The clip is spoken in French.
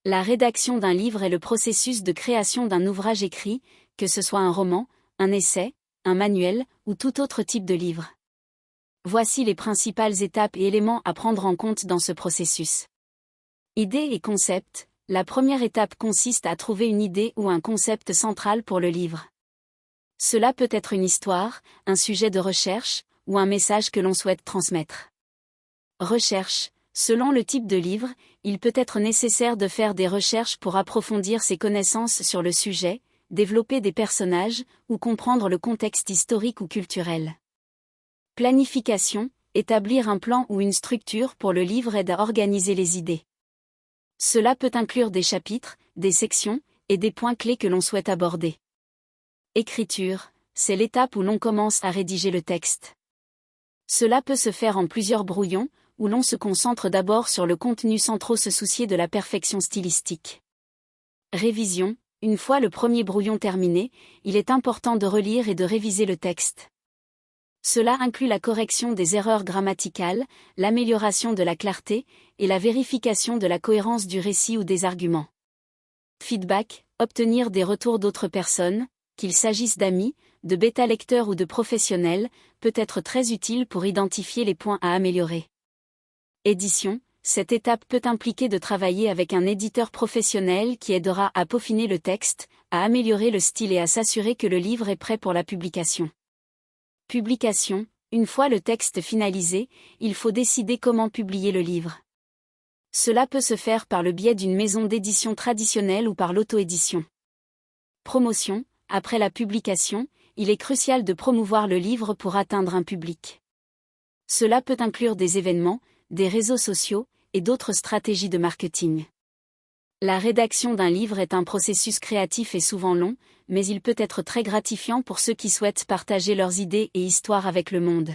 La rédaction d'un livre est le processus de création d'un ouvrage écrit, que ce soit un roman, un essai, un manuel, ou tout autre type de livre. Voici les principales étapes et éléments à prendre en compte dans ce processus. Idée et concept. La première étape consiste à trouver une idée ou un concept central pour le livre. Cela peut être une histoire, un sujet de recherche, ou un message que l'on souhaite transmettre. Recherche. Selon le type de livre, il peut être nécessaire de faire des recherches pour approfondir ses connaissances sur le sujet, développer des personnages, ou comprendre le contexte historique ou culturel. Planification. Établir un plan ou une structure pour le livre aide à organiser les idées. Cela peut inclure des chapitres, des sections, et des points clés que l'on souhaite aborder. Écriture. C'est l'étape où l'on commence à rédiger le texte. Cela peut se faire en plusieurs brouillons, où l'on se concentre d'abord sur le contenu sans trop se soucier de la perfection stylistique. Révision. Une fois le premier brouillon terminé, il est important de relire et de réviser le texte. Cela inclut la correction des erreurs grammaticales, l'amélioration de la clarté, et la vérification de la cohérence du récit ou des arguments. Feedback. Obtenir des retours d'autres personnes, qu'il s'agisse d'amis, de bêta-lecteurs ou de professionnels, peut être très utile pour identifier les points à améliorer. Édition. Cette étape peut impliquer de travailler avec un éditeur professionnel qui aidera à peaufiner le texte, à améliorer le style et à s'assurer que le livre est prêt pour la publication. Publication. Une fois le texte finalisé, il faut décider comment publier le livre. Cela peut se faire par le biais d'une maison d'édition traditionnelle ou par l'auto-édition. Promotion. Après la publication, il est crucial de promouvoir le livre pour atteindre un public. Cela peut inclure des événements, des réseaux sociaux, et d'autres stratégies de marketing. La rédaction d'un livre est un processus créatif et souvent long, mais il peut être très gratifiant pour ceux qui souhaitent partager leurs idées et histoires avec le monde.